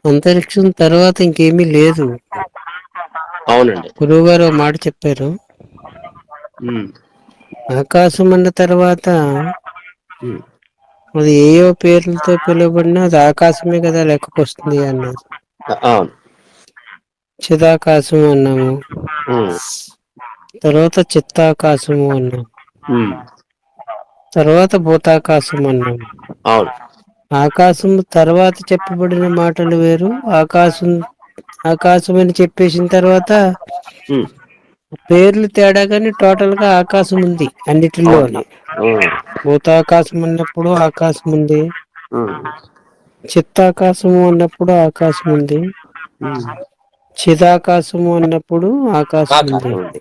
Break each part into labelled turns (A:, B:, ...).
A: అంతరిక్షం తర్వాత ఇంకేమీ లేదు.
B: అవునండి.
A: గురువుగారు ఓ మాట చెప్పారు.
B: హ్మ్.
A: ఆకాశం అన్న తర్వాత
B: హ్మ్.
A: అది ఏయో పేర్లతో పిలువబడినా అది ఆకాశమే కదా లెక్కకొస్తుంది అన్నారు.
B: అవును.
A: చిదాకాశం అన్నాము,
B: హ్మ్.
A: తర్వాత చిత్తాకాశము అన్నాము,
B: హ్మ్.
A: తర్వాత భూతాకాశం అన్నాము.
B: అవును.
A: ఆకాశం తర్వాత చెప్పబడిన మాటలు వేరు. ఆకాశం అని చెప్పేసిన తర్వాత
B: హ్మ్.
A: పేర్లు తేడా కానీ టోటల్ గా ఆకాశం ఉంది
B: అవును.
A: అన్నిటిల్లోని.
B: హ్మ్.
A: భూతాకాశం అన్నప్పుడు ఆకాశం ఉంది,
B: హ్మ్.
A: చిత్తాకాశము అన్నప్పుడు ఆకాశం ఉంది,
B: హ్మ్.
A: చిదాకాశము అన్నప్పుడు ఆకాశం ఉంది.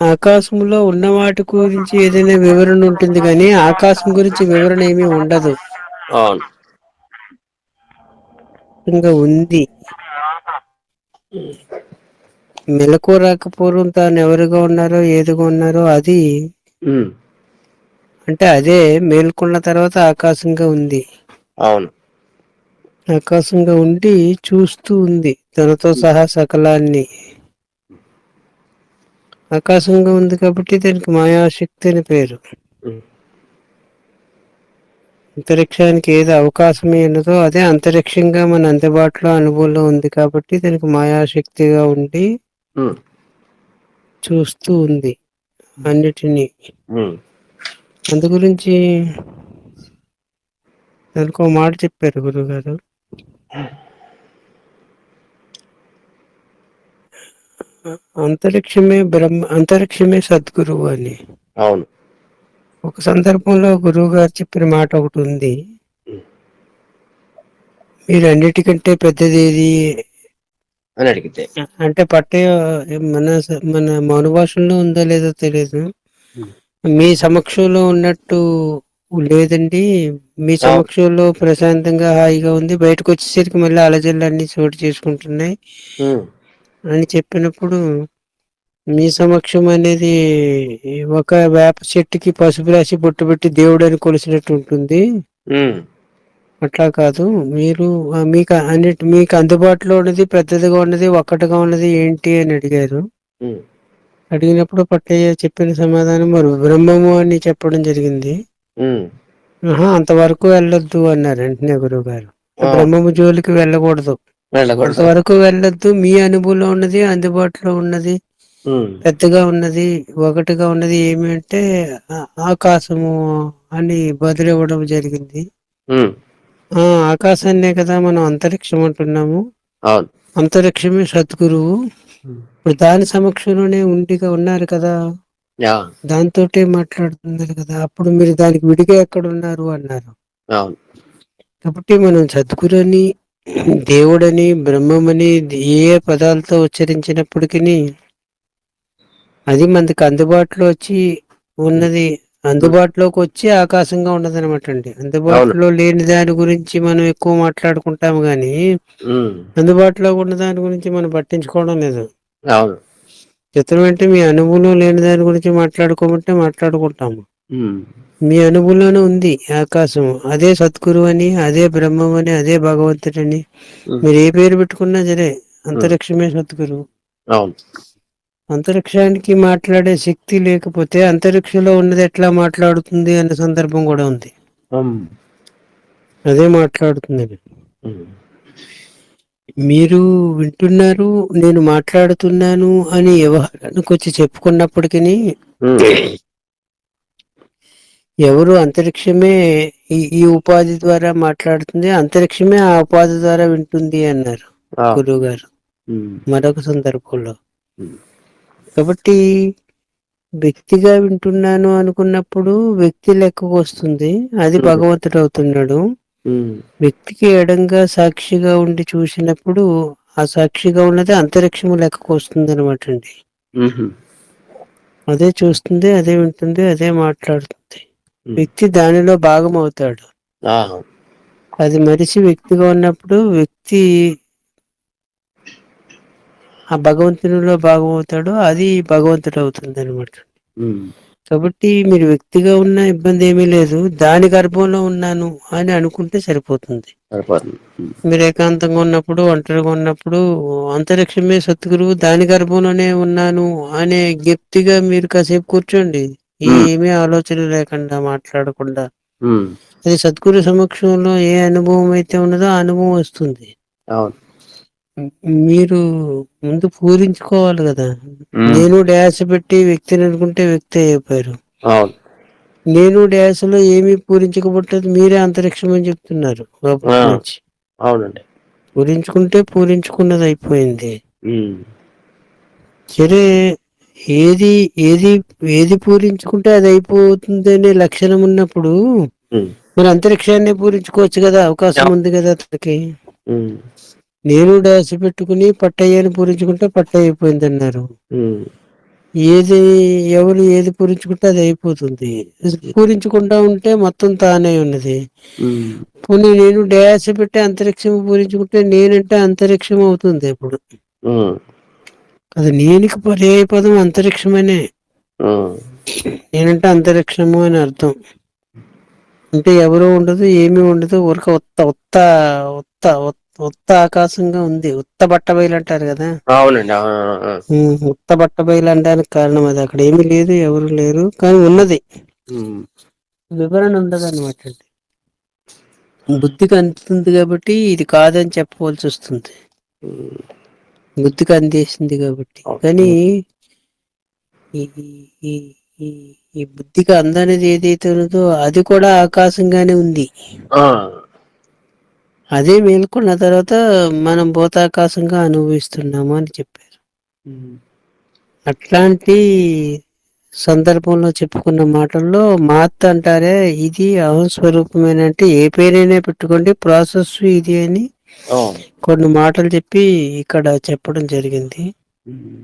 A: ఆకాశంలో ఉన్న వాటి గురించి ఏదైనా వివరణ ఉంటుంది కానీ ఆకాశం గురించి వివరణ ఏమీ ఉండదు.
B: అవును.
A: ఇంకా ఉంది. మెలకు రాకపోవడం తాను ఎవరుగా ఉన్నారో ఏదిగా ఉన్నారో అది
B: హ్మ్.
A: అంటే అదే మేల్కొన్న తర్వాత ఆకాశంగా ఉంది.
B: అవును.
A: ఆకాశంగా ఉండి చూస్తూ ఉంది తనతో సహా సకలాన్ని. ఆకాశంగా ఉంది కాబట్టి దీనికి మాయాశక్తి అని పేరు.
B: హ్మ్.
A: అంతరిక్షానికి ఏది అవకాశం ఉన్నదో అదే అంతరిక్షంగా మన అందుబాటులో అనుభవంలో ఉంది కాబట్టి దీనికి మాయాశక్తిగా ఉండి
B: హ్మ్.
A: చూస్తూ ఉంది అన్నిటినీ.
B: హ్మ్.
A: అందు గురించి దానికి ఒక మాట చెప్పారు గురువుగారు. అంతరిక్షమే సద్గురువు అని.
B: అవును.
A: ఒక సందర్భంలో గురువు గారు చెప్పిన మాట ఒకటి ఉంది.
B: హ్మ్.
A: మీరు అన్నిటికంటే పెద్దది ఏది
B: అని అడిగితే.
A: అంటే మన మన మౌన భాషల్లో ఉందో లేదో తెలియదు.
B: హ్మ్.
A: మీ సమక్షంలో ఉన్నట్టు లేదండి. మీ
B: అవును.
A: సమక్షంలో ప్రశాంతంగా హాయిగా ఉంది. బయటకు వచ్చేసరికి మళ్ళీ అలజడులు అన్ని చోటు చేసుకుంటున్నాయి
B: హ్మ్.
A: అని చెప్పినప్పుడు మీ సమక్షం అనేది ఒక వేప చెట్టుకి పసుపు రాసి బొట్టు పెట్టి దేవుడని కొలిసినట్టు ఉంటుంది.
B: హ్మ్.
A: అట్లా కాదు. మీరు మీకు అందుబాటులో ఉన్నది పెద్దదిగా ఉన్నది ఒక్కటిగా ఉన్నది ఏంటి అని అడిగారు.
B: హ్మ్.
A: అడిగినప్పుడు పట్టయ్య చెప్పిన సమాధానం మరి బ్రహ్మము అని చెప్పడం జరిగింది.
B: హ్మ్.
A: ఆహా అంతవరకు వెళ్ళొద్దు అన్నారు వెంటనే గురువు గారు.
B: ఆ!
A: బ్రహ్మము జోలికి వెళ్ళకూడదు.
B: వెళ్ళకూడదు.
A: అంతవరకు వెళ్ళొద్దు. మీ అనుభవంలో ఉన్నది అందుబాటులో ఉన్నది
B: హ్మ్.
A: పెద్దగా ఉన్నది ఒకటిగా ఉన్నది ఏమి అంటే ఆకాశము అని బదులివ్వడం జరిగింది.
B: హ్మ్.
A: ఆ ఆకాశాన్నే కదా మనం అంతరిక్షం అంటున్నాము.
B: అవును.
A: అంతరిక్షమే సద్గురువు.
B: హ్మ్.
A: ఇప్పుడు దాని సమక్షంలోనే ఉండిగా ఉన్నారు కదా,
B: యాహ్!
A: దాంతోటే మాట్లాడుతున్నారు కదా, అప్పుడు మీరు దానికి విడిగా ఎక్కడ ఉన్నారు అన్నారు.
B: అవును.
A: కాబట్టి మనం సద్గురు అని దేవుడని బ్రహ్మమని ఏ ఏ పదాలతో ఉచ్చరించినప్పటికీ అది మనకి అందుబాటులో వచ్చి
B: హ్మ్.
A: ఉన్నది.
B: హ్మ్.
A: అందుబాటులోకి వచ్చి ఆకాశంగా ఉన్నదనమాట అండి.
B: అవును.
A: అందుబాటులో లేని దాని గురించి మనం ఎక్కువ మాట్లాడుకుంటాము కానీ
B: హ్మ్.
A: అందుబాటులో ఉన్న దాని గురించి మనం పట్టించుకోవడం లేదు.
B: అవును.
A: చిత్రం అంటే మీ అనుభవంలో లేని దాని గురించి మాట్లాడుకోమంటే మాట్లాడుకుంటాము.
B: హ్మ్.
A: మీ అనుభవంలోనే ఉంది ఆకాశం. అదే సద్గురు అని, అదే బ్రహ్మం అని, అదే భగవంతుడని
B: హ్మ్.
A: మీరు ఏ పేరు పెట్టుకున్నా సరే
B: హ్మ్.
A: అంతరిక్షమే సద్గురు.
B: అవును.
A: అంతరిక్షానికి మాట్లాడే శక్తి లేకపోతే అంతరిక్షంలో ఉన్నది ఎట్లా మాట్లాడుతుంది అన్న సందర్భం కూడా ఉంది.
B: హ్మ్.
A: అదే మాట్లాడుతుందని
B: హ్మ్.
A: మీరు వింటున్నారు, నేను మాట్లాడుతున్నాను అని వ్యవహారానికి వచ్చి చెప్పుకున్నప్పటికీ
B: హ్మ్.
A: ఎవరు అంతరిక్షమే ఈ ఉపాధి ద్వారా మాట్లాడుతుంది, అంతరిక్షమే ఆ ఉపాధి ద్వారా వింటుంది అన్నారు
B: ఆ!
A: గురువు గారు
B: హ్మ్.
A: మరొక సందర్భంలో.
B: హ్మ్.
A: కాబట్టి వ్యక్తిగా వింటున్నాను అనుకున్నప్పుడు వ్యక్తి లెక్కకు వస్తుంది, అది
B: హ్మ్.
A: భగవంతుడు అవుతున్నాడు.
B: హ్మ్.
A: వ్యక్తికి ఎడంగా సాక్షిగా ఉండి చూసినప్పుడు ఆ సాక్షిగా ఉన్నది అంతరిక్షము లెక్కకు వస్తుంది అనమాట అండి.
B: హుహు.
A: అదే చూస్తుంది, అదే వింటుంది, అదే మాట్లాడుతుంది.
B: హ్మ్.
A: వ్యక్తి దానిలో భాగం అవుతాడు.
B: ఆ!
A: అది మనిషి వ్యక్తిగా ఉన్నప్పుడు వ్యక్తి ఆ భగవంతునిలో భాగం అవుతాడు, అది భగవంతుడు అవుతుంది అనమాట.
B: హ్మ్.
A: కాబట్టి మీరు వ్యక్తిగా ఉన్న ఇబ్బంది ఏమీ లేదు. దాని గర్భంలో ఉన్నాను అని అనుకుంటే సరిపోతుంది.
B: సరిపోతుంది.
A: మీరు ఏకాంతంగా ఉన్నప్పుడు, ఒంటరిగా ఉన్నప్పుడు అంతరిక్షమే సద్గురువు, దాని గర్భంలోనే ఉన్నాను అనే జ్ఞప్తిగా మీరు కాసేపు కూర్చోండి.
B: హ్మ్.
A: ఏమీ ఆలోచన లేకుండా, మాట్లాడకుండా.
B: హ్మ్.
A: అది సద్గురు సమక్షంలో ఏ అనుభవం అయితే ఉన్నదో ఆ అనుభవం వస్తుంది.
B: అవును.
A: మీరు ముందు పూరించుకోవాలి కదా!
B: హ్మ్.
A: నేను డ్యాష్ పెట్టి వ్యక్తిని అనుకుంటే వ్యక్తి అయిపోయారు.
B: అవును.
A: నేను డ్యాష్‌లో ఏమీ పూరించకపోతే మీరే అంతరిక్షం అని చెప్తున్నారు
B: ఆ!
A: లోపటి నుంచి.
B: అవునండి.
A: పూరించుకుంటే పూరించుకున్నది అయిపోయింది.
B: హ్మ్.
A: సరే, ఏది ఏది ఏది పూరించుకుంటే అది అయిపోతుందనే లక్షణం ఉన్నప్పుడు
B: హ్మ్.
A: మరి అంతరిక్షాన్నే పూరించుకోవచ్చు కదా! అవకాశం
B: యాహ్!
A: ఉంది కదా అతనికి.
B: హ్మ్.
A: నేను డాష్ పెట్టుకుని పట్టయ్యని పూరించుకుంటే పట్టయ్య అయిపోయిందన్నారు.
B: హ్మ్.
A: ఏది ఎవరు ఏది పూరించుకుంటే అది అయిపోతుంది. పూరించకుండా ఉంటే మొత్తం తానే ఉన్నది.
B: హ్మ్.
A: పోనీ నేను డాష్ పెట్టి అంతరిక్షం పూరించుకుంటే నేనంటే అంతరిక్షం అవుతుంది ఇప్పుడు.
B: హ్మ్.
A: అది నేనికి పర్యాయ పదం అంతరిక్షమనే.
B: హ్మ్.
A: నేనంటే అంతరిక్షము అని అర్థం. అంటే ఎవరు ఉండదు, ఏమీ ఉండదు. ఊరక ఉత్త ఉత్త ఉత్త ఉత్త ఆకాశంగా ఉంది. ఉత్త బట్ట బయలు అంటారు కదా!
B: అవునండి. ఆ! ఆ!
A: ఉత్త బట్ట బయలు అనడానికి కారణం అది. అక్కడ ఏమీ లేదు, ఎవరు లేరు. కానీ ఉన్నది.
B: హ్మ్.
A: వివరణ ఉండదన్నమాట అండి. బుద్ధికి అందుతుంది కాబట్టి ఇది కాదని చెప్పవలసి వస్తుంది.
B: హ్మ్.
A: బుద్ధికి అందేసింది కాబట్టి.
B: అవును.
A: కానీ
B: హ్మ్.
A: ఈ ఈ ఈ ఈ బుద్ధికి అందనిది ఏదైతే ఉన్నదో అది కూడా ఆకాశంగానే ఉంది.
B: ఆ!
A: అదే మేల్కొన్న తర్వాత మనం భూతాకాశంగా అనుభవిస్తున్నాము అని చెప్పారు.
B: హ్మ్.
A: అట్లాంటి సందర్భంలో చెప్పుకున్న మాటల్లో మాత్ అంటారే, ఇది అహం స్వరూపమేనా అంటే ఏ పేరైనా పెట్టుకోండి, ప్రాసెస్ ఇది అని
B: అవును.
A: కొన్ని మాటలు చెప్పి ఇక్కడ చెప్పడం జరిగింది.
B: హ్మ్.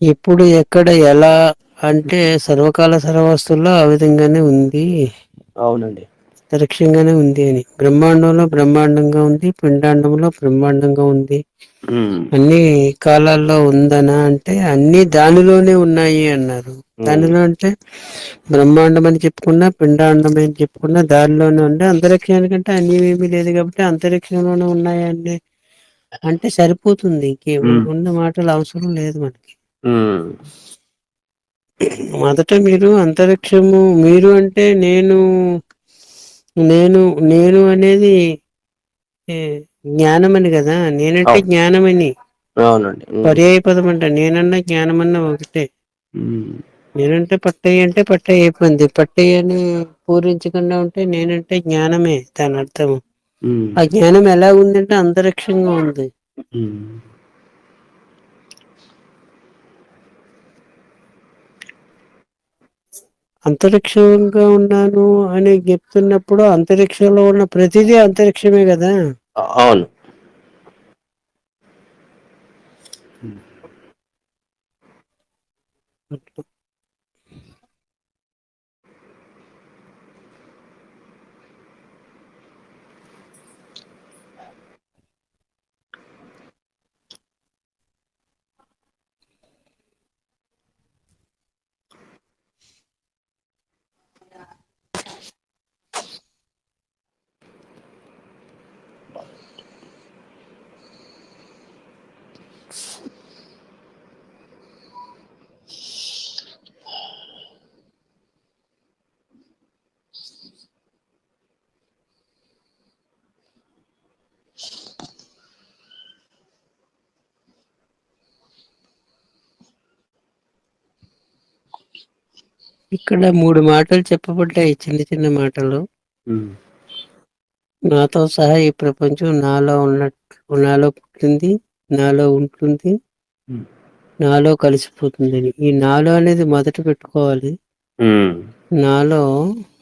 A: ఎప్పుడు ఎక్కడ ఎలా అంటే సర్వకాల సర్వవస్తువుల్లో ఆ విధంగానే ఉంది,
B: అవునండి.
A: అంతరిక్షంగానే ఉంది అని. బ్రహ్మాండంలో బ్రహ్మాండంగా ఉంది, పిండాండంలో బ్రహ్మాండంగా ఉంది.
B: హ్మ్.
A: అన్ని కాలాల్లో ఉందనా అంటే అన్ని దానిలోనే ఉన్నాయి అన్నారు.
B: హ్మ్.
A: దానిలో అంటే బ్రహ్మాండం అని చెప్పుకున్నా, పిండాండం అని చెప్పుకున్నా దానిలోనే ఉండే. అంతరిక్షానికంటే అన్యమేమీ లేదు కాబట్టి అంతరిక్షంలోనే ఉన్నాయండి అంటే సరిపోతుంది.
B: హ్మ్.
A: ఉన్న మాటలు అవసరం లేదు మనకి.
B: హ్మ్.
A: మొదట మీరు అంతరిక్షము మీరు అంటే నేను నేను నేను అనేది ఏ, జ్ఞానమని కదా! నేనంటే
B: అవును.
A: జ్ఞానమని
B: అవునండి. హ్మ్.
A: పర్యాయ పదం అంట. నేనన్నా జ్ఞానమన్నా ఒకటే.
B: హ్మ్.
A: నేనంటే పట్టయ్య అంటే పట్టయ్య అయిపోయింది. పట్టయ్యని పూరించకుండా ఉంటే నేనంటే జ్ఞానమే దాని అర్థం.
B: హ్మ్.
A: ఆ జ్ఞానం ఎలా ఉందంటే అంతరిక్షంగా ఉంది.
B: హ్మ్.
A: అంతరిక్షంగా ఉన్నాను అని చెప్తున్నప్పుడు అంతరిక్షంలో ఉన్న ప్రతిదీ అంతరిక్షమే కదా!
B: అవును. హ్మ్.
A: ఇక్కడ 3 మాటలు చెప్పబడ్డాయి, చిన్న చిన్న మాటలు.
B: హ్మ్.
A: నాతో సహా ఈ ప్రపంచం నాలో ఉన్నట్టు నాలో పుట్టింది, నాలో ఉంటుంది,
B: హ్మ్.
A: నాలో కలిసిపోతుందని. ఈ నాలో అనేది మొదట పెట్టుకోవాలి.
B: హ్మ్.
A: నాలో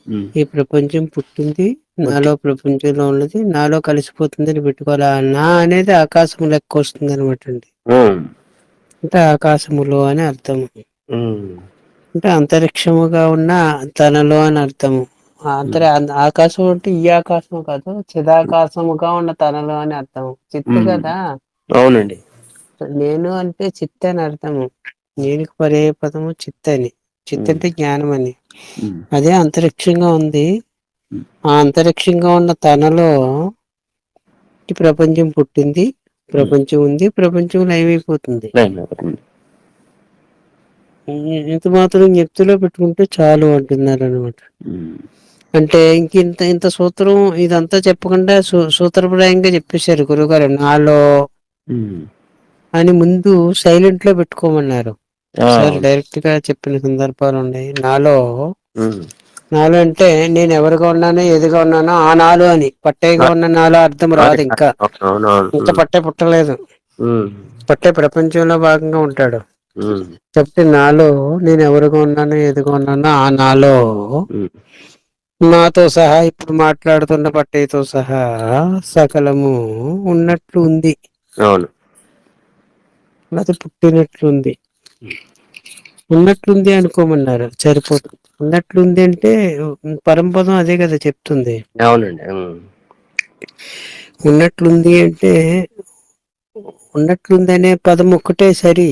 B: హ్మ్.
A: ఈ ప్రపంచం పుట్టింది,
B: పుట్టి
A: నాలో ప్రపంచంలో ఉన్నది, నాలో కలిసిపోతుందని పెట్టుకోవాలి. ఆ నా అనేది ఆకాశం లెక్క వస్తుందనమాట అండి.
B: హ్మ్.
A: అంటే ఆకాశములో అని అర్థము.
B: హ్మ్.
A: అంటే అంతరిక్షముగా ఉన్న తనలో అని అర్థము.
B: హ్మ్.
A: ఆకాశం అంటే ఈ ఆకాశం కాదు, చిదాకాశముగా ఉన్న తనలో అని అర్థము. చిత్తు
B: హ్మ్.
A: కదా!
B: అవునండి.
A: నేను అంటే చిత్ అని అర్థము. నేనుకి పర్యాయ పదము చిత్ అని. చిత్
B: ఉమ్,
A: అంటే జ్ఞానం అని.
B: ఉమ్,
A: అదే అంతరిక్షంగా ఉంది.
B: ఉమ్,
A: ఆ అంతరిక్షంగా ఉన్న తనలో ఈ ప్రపంచం పుట్టింది,
B: ఉమ్.
A: ప్రపంచం ఉంది, ప్రపంచం లయమైపోతుంది.
B: లైన్ అవుతుంది.
A: ఇంత మాత్రం జ్ఞప్తిలో పెట్టుకుంటే చాలు అంటున్నారు అనమాట.
B: ఉమ్,
A: అంటే ఇంత ఇంత సూత్రం ఇదంతా చెప్పకుండా సూత్రప్రాయంగా చెప్పేశారు గురువుగారు. నాలో
B: ఉమ్.
A: అని ముందు సైలెంట్ లో పెట్టుకోమన్నారు.
B: ఆ,
A: ఒకసారి డైరెక్ట్ గా చెప్పిన సందర్భాలు ఉన్నాయి. నాలో
B: ఉమ్,
A: నాలో అంటే నేను ఎవరిగా ఉన్నానో ఏదిగా ఉన్నానో ఆ నాలో అని. పట్టేగా ఉన్న నాలో అర్థం
B: అది
A: రాదు ఇంకా.
B: అవునవును.
A: ఇంకా పట్టే పుట్టలేదు.
B: ఉమ్,
A: పట్టే ప్రపంచంలో భాగంగా ఉంటాడు.
B: ఉమ్,
A: చెప్తే నాలో నేను ఎవరిగా ఉన్నానో ఏదిగా ఉన్నానో ఆ నాలో
B: ఉమ్.
A: నాతో సహా ఇప్పుడు మాట్లాడుతున్న పట్టేతో సహా సకలము ఉన్నట్లు ఉంది.
B: అవును.
A: అది పుట్టినట్లుంది. ఉన్నట్లుంది అనుకోమన్నారు, సరిపోతుంది. ఉన్నట్లుంది అంటే పరంపదం అదే కదా చెప్తుంది.
B: అవునండి.
A: ఉన్నట్లుంది అంటే ఉన్నట్లుంది అనే పదం ఒక్కటే సరి.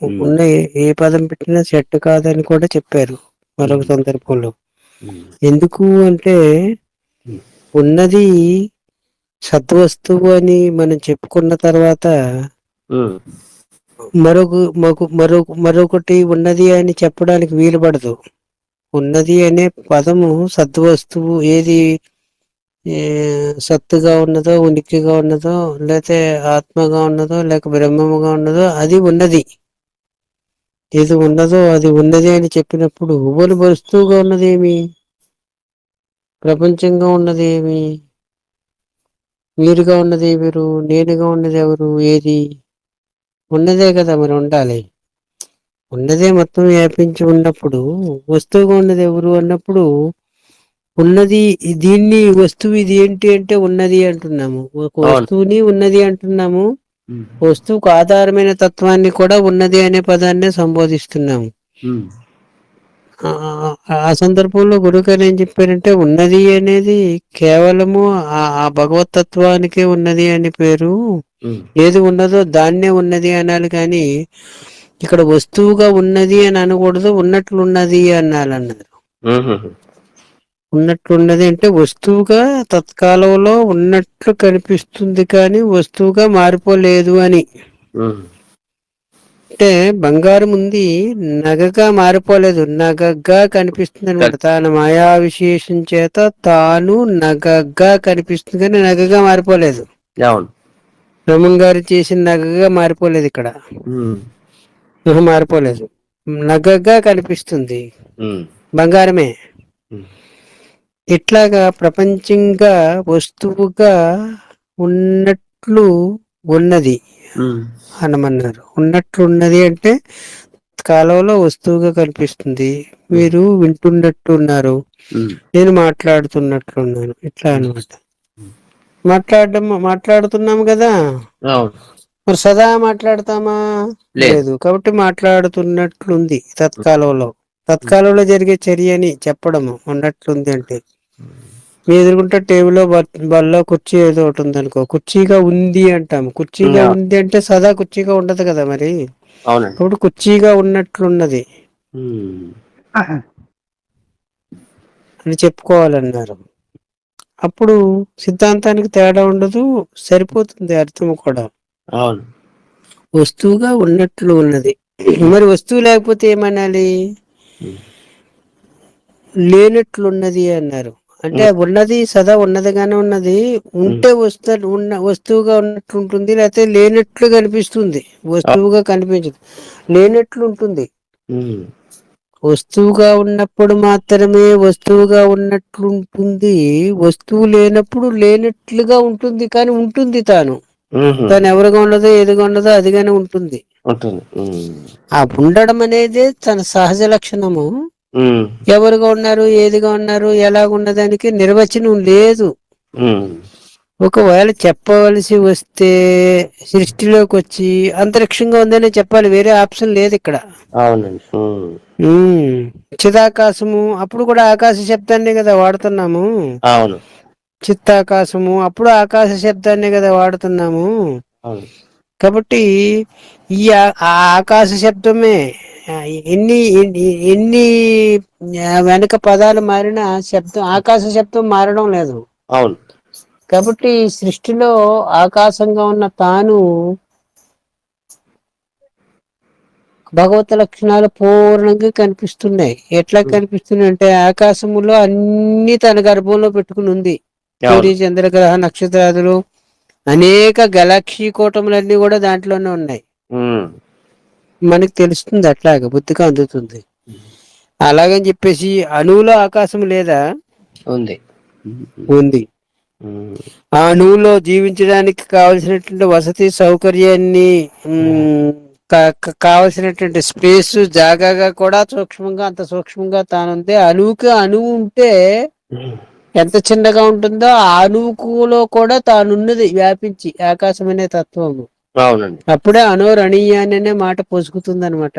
B: ఉమ్,
A: ఉన్న ఏ పదం పెట్టినా సెట్ కాదని కూడా చెప్పారు మరొక
B: ఉమ్,
A: సందర్భంలో.
B: ఉమ్,
A: ఎందుకు అంటే
B: ఉమ్,
A: ఉన్నది సద్వస్తువు అని మనం చెప్పుకున్న తర్వాత
B: ఉమ్.
A: మరొకటి ఉన్నది అని చెప్పడానికి వీలుపడదు. ఉన్నది అనే పదము సద్వస్తువు ఏది సత్తుగా ఉన్నదో, ఉనికిగా ఉన్నదో, లేకపోతే ఆత్మగా ఉన్నదో, లేక బ్రహ్మముగా ఉన్నదో అది ఉన్నది. ఏది ఉన్నదో అది ఉన్నది అని చెప్పినప్పుడు వస్తువుగా ఉన్నది ఏమి, ప్రపంచంగా ఉన్నది ఏమి, వీరుగా ఉన్నది ఎవరు, నేనుగా ఉన్నది ఎవరు, ఏది ఉన్నదే కదా మరి ఉండాలి. ఉన్నదే మొత్తం వ్యాపించి ఉన్నప్పుడు వస్తువుగా ఉన్నది ఎవరు అన్నప్పుడు ఉన్నది. దీన్ని వస్తువు ఇది ఏంటి అంటే ఉన్నది అంటున్నాము. ఒక
B: అవును.
A: వస్తువుని ఉన్నది అంటున్నాము.
B: ఉమ్,
A: వస్తువుకు ఆధారమైన తత్వాన్ని కూడా ఉన్నది అనే పదాన్నే సంబోధిస్తున్నాము.
B: ఉమ్,
A: ఆ సందర్భంలో గురుగారు ఏం చెప్పారంటే ఉన్నది అనేది కేవలము ఆ భగవతత్వానికే ఉన్నది అని పేరు.
B: ఉమ్.
A: ఏది ఉన్నదో దాన్నే ఉన్నది అనాలి కానీ ఇక్కడ వస్తువుగా ఉన్నది అని అనకూడదు, ఉన్నట్లున్నది అనాలన్నారు.
B: ఉహుహు.
A: ఉన్నట్లున్నది అంటే వస్తువుగా తత్కాలంలో ఉన్నట్లు కనిపిస్తుంది కానీ వస్తువుగా మారిపోలేదు అని.
B: ఉమ్.
A: అంటే బంగారం ఉంది, నగగా మారిపోలేదు, నగగా కనిపిస్తుంది అనమాట. తాను మాయా విశేషం చేత తాను నగగా కనిపిస్తుంది కానీ నగగా మారిపోలేదు.
B: అవును.
A: బ్రహ్మం గారు చేసిన నగగా మారిపోలేదు ఇక్కడ.
B: ఉమ్,
A: మారిపోలేదు, నగగా కనిపిస్తుంది,
B: ఉమ్,
A: బంగారమే.
B: ఉమ్,
A: ఇట్లాగా ప్రపంచంగా వస్తువుగా ఉన్నట్లు ఉన్నది
B: ఉమ్,
A: అనమన్నారు. ఉన్నట్లున్నది అంటే కాలంలో వస్తువుగా కనిపిస్తుంది,
B: ఉమ్,
A: మీరు వింటున్నట్టు ఉన్నారు,
B: ఉమ్,
A: నేను మాట్లాడుతున్నట్లున్నాను, ఇట్లా
B: ఉమ్,
A: అనమాట. మాట్లాడుతున్నాము కదా,
B: అవును.
A: మరి సదా మాట్లాడతామా? లేదు. కాబట్టి మాట్లాడుతున్నట్లుంది తత్కాలంలో.
B: ఉమ్,
A: తత్కాలంలో జరిగే చర్యని చెప్పడము ఉన్నట్లుంది అంటే. మీ ఎదురుకుంటే టేబుల్ బల్లో కుర్చీ ఏదో ఒకటి ఉంది అనుకో, కుర్చీగా ఉంది అంటాము. కుర్చీగా ఉంది అంటే సదా కుర్చీగా ఉండదు కదా మరి.
B: అవునండి.
A: కాబట్టి కుర్చీగా ఉన్నట్లున్నది
B: ఉమ్,
A: అని చెప్పుకోవాలన్నారు. అప్పుడు సిద్ధాంతానికి తేడా ఉండదు, సరిపోతుంది అర్థం కూడా.
B: అవును.
A: వస్తువుగా ఉన్నట్లు ఉన్నది.
B: ఉమ్,
A: మరి వస్తువు లేకపోతే ఏమనాలి?
B: ఉమ్,
A: లేనట్లున్నది అన్నారు. అంటే
B: ఉమ్,
A: ఉన్నది సదా ఉన్నదిగానే ఉన్నది,
B: ఉమ్,
A: ఉంటే వస్తువుగా ఉన్నట్లు ఉంటుంది, లేకపోతే లేనట్లు కనిపిస్తుంది, వస్తువుగా కనిపించదు, లేనట్లు ఉంటుంది.
B: ఉమ్,
A: వస్తువుగా ఉన్నప్పుడు మాత్రమే వస్తువుగా ఉన్నట్లుంటుంది, వస్తువు లేనప్పుడు లేనట్లుగా ఉంటుంది కానీ ఉంటుంది తాను.
B: ఉహు.
A: తాను ఎవరుగా ఉన్నదో ఏదిగా ఉన్నదో అదిగానే ఉంటుంది.
B: ఉంటుంది.
A: ఆ ఉండడం అనేది తన సహజ లక్షణము.
B: ఉమ్,
A: ఎవరుగా ఉన్నారు, ఏదిగా ఉన్నారు, ఎలాగున్నదానికి నిర్వచనం లేదు.
B: ఉమ్,
A: ఒకవేళ చెప్పవలసి వస్తే సృష్టిలోకి వచ్చి అంతరిక్షంగా ఉందనే చెప్పాలి, వేరే ఆప్షన్ లేదు ఇక్కడ.
B: అవునండి.
A: చిదాకాశము అప్పుడు కూడా ఆకాశ శబ్దాన్నే కదా వాడుతున్నాము.
B: అవును.
A: చిత్తాకాశము అప్పుడు ఆకాశ శబ్దాన్నే కదా వాడుతున్నాము.
B: అవును.
A: కాబట్టి ఆ ఆకాశ శబ్దమే ఆ, ఎన్ని వెనక పదాలు మారినా శబ్దం ఆకాశ శబ్దం మారడం లేదు.
B: అవును.
A: కాబట్టి ఈ సృష్టిలో ఆకాశంగా ఉన్న తాను భగవత్ లక్షణాలు పూర్ణంగా కనిపిస్తున్నాయి. ఎట్లా
B: ఉమ్,
A: కనిపిస్తున్నాయి అంటే ఆకాశములో అన్ని తన గర్భంలో పెట్టుకుని ఉంది.
B: అవును.
A: సూర్య చంద్రగ్రహ నక్షత్రాదులు అనేక గెలాక్షీ కూటములన్నీ కూడా దాంట్లోనే ఉన్నాయి.
B: ఉమ్,
A: మనకి తెలుస్తుంది, అట్లాగా బుద్ధిగా అందుతుంది.
B: ఉమ్,
A: అలాగని చెప్పేసి అణువులో ఆకాశం లేదా?
B: ఉంది.
A: ఉంది.
B: ఉమ్,
A: ఆ అణువులో జీవించడానికి కావలసినటువంటి వసతి సౌకర్యాన్ని
B: ఉమ్,
A: కావలసినటువంటి స్పేస్ జాగాగా కూడా సూక్ష్మంగా అంత సూక్ష్మంగా తానుంది. అణువుకి అణువు ఉంటే
B: ఉమ్,
A: ఎంత చిన్నగా ఉంటుందో ఆ అణువులో కూడా తానున్నది వ్యాపించి ఆకాశం అనే తత్వము.
B: అవునండి.
A: అప్పుడే అణోరణీయాన్ని అనే మాట పొసుకుతుంది అనమాట.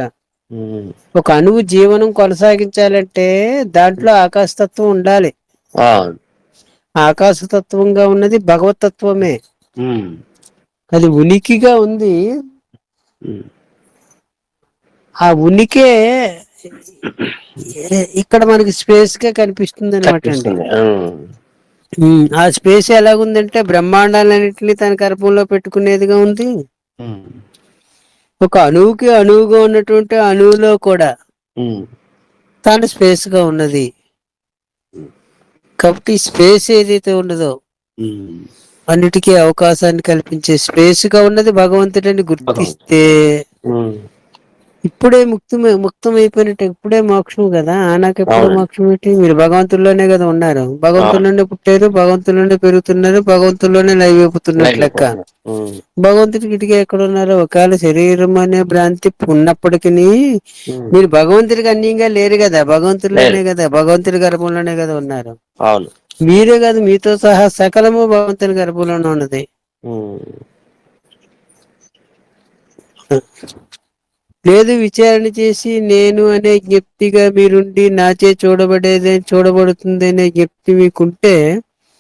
B: ఉమ్,
A: ఒక అణువు జీవనం కొనసాగించాలంటే దాంట్లో ఆకాశతత్వం ఉండాలి.
B: అవును.
A: ఆకాశతత్వంగా ఉన్నది భగవతత్వమే.
B: ఉమ్,
A: అది ఉనికిగా ఉంది.
B: ఉమ్,
A: ఆ ఉనికే ఇక్కడ మనకి స్పేస్ గా కనిపిస్తుంది అనమాట అండి.
B: కనిపిస్తుంది.
A: ఆ స్పేస్ ఎలాగుందంటే బ్రహ్మాండాలన్నింటినీ తన గర్భంలో పెట్టుకునేదిగా ఉంది.
B: ఉమ్,
A: ఒక అణువుకి అణువుగా ఉన్నటువంటి అణువులో కూడా
B: ఉమ్,
A: తాను స్పేస్ గా ఉన్నది.
B: ఉమ్,
A: కాబట్టి స్పేస్ ఏదైతే ఉన్నదో
B: ఉమ్,
A: అన్నిటికీ అవకాశాన్ని కల్పించే స్పేస్ గా ఉన్నది భగవంతుడని
B: భగవంతుడు.
A: గుర్తిస్తే
B: ఉమ్,
A: ఇప్పుడే ముక్తం అయిపోయినట్టు. ఇప్పుడే మోక్షం కదా. నాకు ఎప్పుడు
B: అవునండి.
A: మోక్షం ఏంటి? మీరు భగవంతుల్లోనే కదా ఉన్నారు.
B: అవును.
A: భగవంతుల్లోనే పుట్టారు, భగవంతుల్లోనే పెరుగుతున్నారు, భగవంతుల్లోనే లైవ్ లెక్క.
B: అయిపోతున్నా. ఉమ్,
A: భగవంతుడికి ఇటుగా ఎక్కడ ఉన్నారు? ఒకవేళ శరీరం అనే భ్రాంతి ఉన్నప్పటికీ
B: ఉమ్,
A: మీరు భగవంతుడికి అన్యంగా లేరు కదా.
B: లేదు.
A: భగవంతుల్లోనే కదా, భగవంతుడి గర్భంలోనే కదా ఉన్నారు.
B: అవును.
A: మీరే కాదు, మీతో సహా సకలము భగవంతుని గర్భంలోనే ఉన్నది.
B: ఉమ్,
A: లేదు, విచారణ చేసి నేను అనే జ్ఞప్తిగా మీరుండి నాచే చూడబడుతుంది అనే జ్ఞప్తి మీకుంటే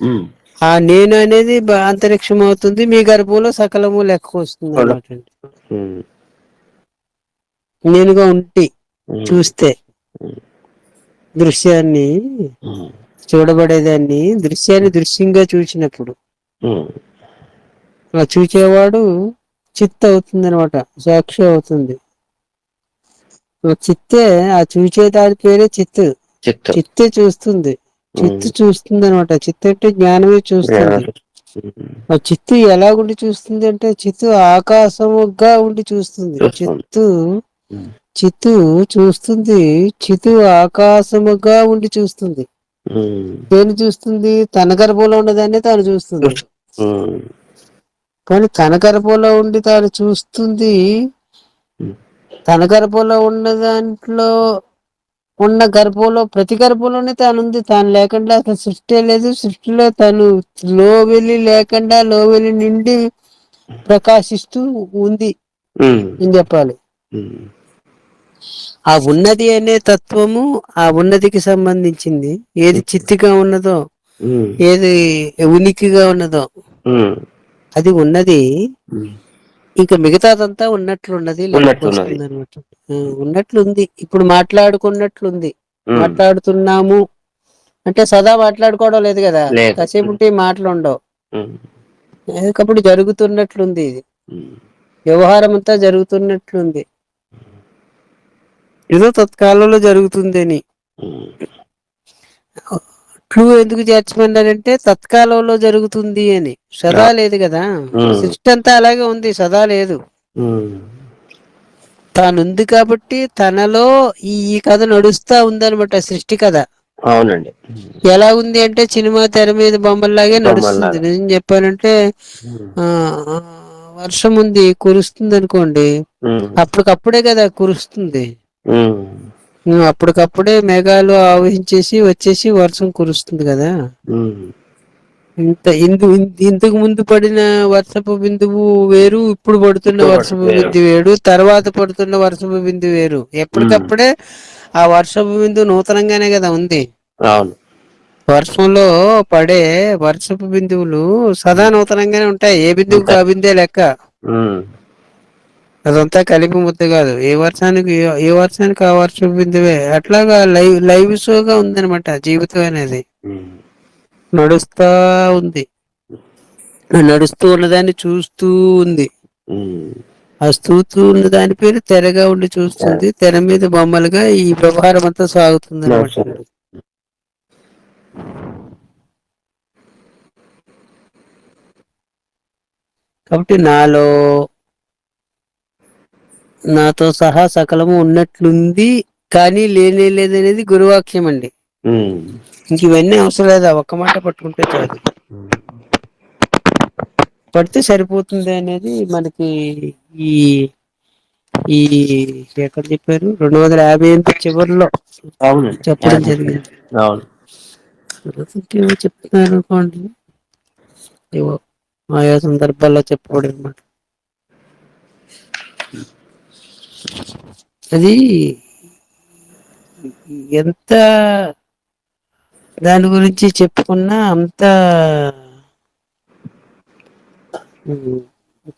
B: ఉమ్,
A: ఆ నేను అనేది అంతరిక్షం అవుతుంది. మీ గర్భంలో సకలము లెక్క వస్తుంది
B: చూడ.
A: అనమాట అండి.
B: ఉమ్,
A: నేనుగా ఉంటి
B: ఉమ్,
A: చూస్తే
B: ఉమ్,
A: దృశ్యాన్ని
B: ఉమ్,
A: చూడబడేదాన్ని దృశ్యాన్ని దృశ్యంగా చూసినప్పుడు
B: ఉమ్,
A: ఆ చూచేవాడు చిత్ అవుతుంది అనమాట, సాక్షి అవుతుంది. చిత్తే ఆ చూచే దాని పేరే చిత్తు.
B: చిత్తం.
A: చిత్తే చూస్తుంది.
B: ఉమ్,
A: చిత్తు చూస్తుంది అనమాట. చిత్తు అంటే జ్ఞానమే చూస్తుంది.
B: జ్ఞానం. ఉమ్,
A: ఆ చిత్తు ఎలాగుండి చూస్తుంది అంటే చిత్తు ఆకాశముగా ఉండి చూస్తుంది.
B: చూస్తుంది. ఉమ్,
A: చిత్తు చూస్తుంది. చిత్తు ఆకాశముగా ఉండి చూస్తుంది.
B: ఉమ్,
A: దేన్ని చూస్తుంది? తన గర్భంలో ఉన్నదాన్ని తాను చూస్తుంది.
B: చూస్తు. ఉమ్,
A: కానీ తన గర్భంలో ఉండి తాను చూస్తుంది.
B: ఉమ్,
A: తన గర్భంలో ఉన్న దాంట్లో ఉన్న గర్భంలో ప్రతి గర్భంలోనే తానుంది. తాను లేకుండా అసలు సృష్టి లేదు. సృష్టిలో తను లోవెలి లేకుండా లోవెలి నిండి ప్రకాశిస్తూ ఉంది
B: ఉమ్,
A: అని చెప్పాలి.
B: ఉమ్,
A: ఆ ఉన్నది అనే తత్వము ఆ ఉన్నతికి సంబంధించింది. ఏది చిత్తుగా ఉన్నదో,
B: ఉమ్,
A: ఏది ఉనికిగా ఉన్నదో
B: ఉమ్,
A: అది ఉన్నది.
B: ఉమ్,
A: ఇంకా మిగతాదంతా ఉన్నట్లున్నది, లెక్కకు
B: ఉన్నట్టున్నది.
A: వస్తుంది అనమాట. ఉన్నట్లుంది. ఇప్పుడు మాట్లాడుకున్నట్లుంది.
B: ఉమ్,
A: మాట్లాడుతున్నాము అంటే సదా మాట్లాడుకోవడం లేదు కదా.
B: లేదు.
A: కాసేపు ఉంటే ఈ మాటలు ఉండవు.
B: ఉమ్,
A: ఒకప్పుడు జరుగుతున్నట్లుంది. ఇది
B: ఉమ్,
A: వ్యవహారం అంతా జరుగుతున్నట్లుంది. ఏదో తత్కాలంలో జరుగుతుంది అని.
B: ఉమ్,
A: క్లూ ఎందుకు చేర్చమన్నారంటే తత్కాలంలో జరుగుతుంది అని. సదా లేదు కదా.
B: ఉమ్,
A: సృష్టి అంతా అలాగే ఉంది, సదా లేదు.
B: ఉమ్,
A: తానుంది కాబట్టి తనలో ఈ కథ నడుస్తా ఉందనమాట. సృష్టి కథ
B: అవునండి.
A: ఎలా ఉంది అంటే సినిమా తెర మీద బొమ్మల్లాగే నడుస్తుంది.
B: బొమ్మల్లాగా.
A: నిజం చెప్పానంటే
B: ఉమ్,
A: ఆ ఆ, వర్షం ఉంది, కురుస్తుంది అనుకోండి.
B: ఉమ్,
A: అప్పటికప్పుడే కదా కురుస్తుంది.
B: ఉమ్,
A: అప్పటికప్పుడే మేఘాలు ఆవహించేసి వచ్చేసి వర్షం కురుస్తుంది కదా.
B: ఉమ్,
A: ఇంతకు ముందు పడిన వర్షపు బిందువు వేరు, ఇప్పుడు పడుతున్న
B: ఇప్పుడు
A: వర్షపు
B: పడుతుంది వేరు.
A: బిందువు వేరు, తర్వాత పడుతున్న వర్షపు బిందువు వేరు.
B: ఉమ్,
A: ఎప్పటికప్పుడే ఆ వర్షపు బిందువు నూతనంగానే కదా ఉంది.
B: అవును.
A: వర్షంలో పడే వర్షపు బిందువులు సదా నూతనంగానే ఉంటాయి. ఏ బిందువుకు
B: ఉంటాయి.
A: ఆ బిందే లెక్క.
B: ఉమ్,
A: అదంతా కలిపి ముద్ద కాదు. ఏ వర్షానికి ఆ వర్షం బిందువే. అట్లాగా లైవ్ షోగా ఉందనమాట జీవితం అనేది.
B: ఉమ్.
A: నడుస్తా ఉంది. నడుస్తూ ఉన్నదాన్ని చూస్తూ ఉంది.
B: ఉమ్.
A: ఆ స్తూతూ ఉన్న దాని పేరు తెరగా ఉండి చూస్తుంది. తెర మీద బొమ్మలుగా ఈ వ్యవహారం అంతా సాగుతుంది అనమాట
B: నడుస్తుంది.
A: అండి. కాబట్టి నాతో సహా సకలము ఉన్నట్లుంది కానీ లేనే లేదనేది గురువాక్యం అండి.
B: ఉమ్.
A: ఇంక ఇవన్నీ అవసరం లేదు. ఆ ఒక్క మాట పట్టుకుంటే చాలు. పడితే సరిపోతుంది అనేది మనకి ఈ ఈ ఎక్కడ చెప్పారు 258 చివరిలో
B: అవునండి.
A: చెప్పడం జరిగింది.
B: అవును.
A: ఇంకేమో చెప్తున్నారు అనుకోండి. ఏవో ఆయా సందర్భాల్లో చెప్పబడి అనమాట. అది ఎంత దాని గురించి చెప్పుకున్నా అంత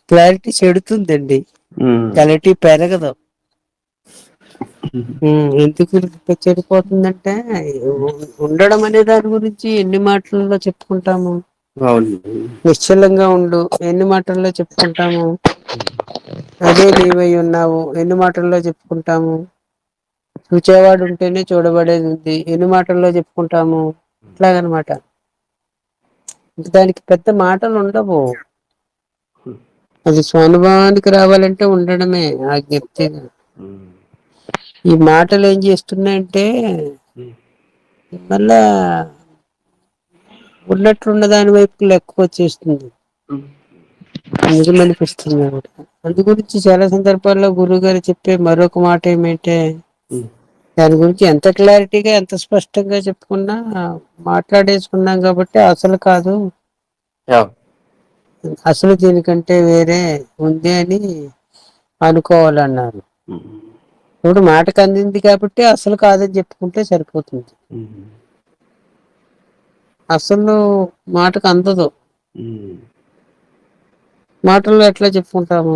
A: క్లారిటీ చెడుతుందండి.
B: ఉమ్.
A: క్లారిటీ పెరగదు. ఎందుకు చెడిపోతుందంటే ఉండడం అనే దాని గురించి ఎన్ని మాటలలో చెప్పుకుంటాము.
B: అవును.
A: నిశ్చలంగా ఉండు ఎన్ని మాటల్లో చెప్పుకుంటాము. అదే నీవై ఉన్నావు ఎన్ని మాటల్లో చెప్పుకుంటాము. చూచేవాడు ఉంటేనే చూడబడేది ఉంది ఎన్ని మాటల్లో చెప్పుకుంటాము. ఇట్లాగనమాట. దానికి పెద్ద మాటలు ఉండవు. అది స్వానుభవానికి రావాలంటే ఉండడమే ఆ జ్ఞప్తిగా.
B: ఉమ్.
A: ఈ మాటలు ఏం చేస్తున్నాయంటే మళ్ళా ఉన్నట్లున్న దాని వైపు ఎక్కువ వచ్చేస్తుంది. నిజమనిపిస్తుంది అనమాట. అందు గురించి చాలా సందర్భాల్లో గురువు గారు చెప్పే మరొక మాట ఏమంటే దాని గురించి ఎంత క్లారిటీగా ఎంత స్పష్టంగా చెప్పుకున్నా మాట్లాడేసుకున్నాం కాబట్టి అసలు కాదు, అసలు దీనికంటే వేరే ఉంది అని అనుకోవాలన్నారు. ఇప్పుడు మాటకు అందింది కాబట్టి అసలు కాదని చెప్పుకుంటే సరిపోతుంది. అసలు మాటకు అందదు. మాటల్లో ఎట్లా చెప్పుకుంటాము.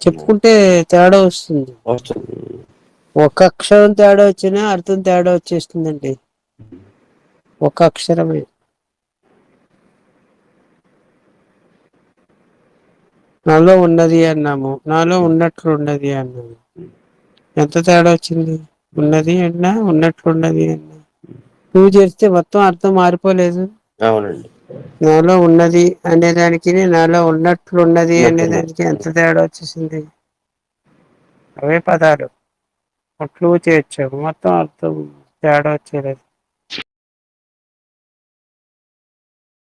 A: చెప్పుకుంటే తేడా వస్తుంది. ఒక అక్షరం తేడా వచ్చినా అర్థం తేడా వచ్చేస్తుందండి. ఒక అక్షరమే. నాలో ఉన్నది అన్నాము, నాలో ఉన్నట్లు ఉన్నది అన్నాము. ఎంత తేడా వచ్చింది. ఉన్నది అన్నా ఉన్నట్లున్నది అన్నా నువ్వు చేస్తే మొత్తం అర్థం మారిపోలేదు.
B: అవునండి.
A: నాలో ఉన్నది అనేదానికి నాలో ఉన్నట్లున్నది అనేదానికి ఎంత తేడా వచ్చేసింది. అవే పదాలు అట్లు చేర్చావు మొత్తం అర్థం తేడా వచ్చేలేదు.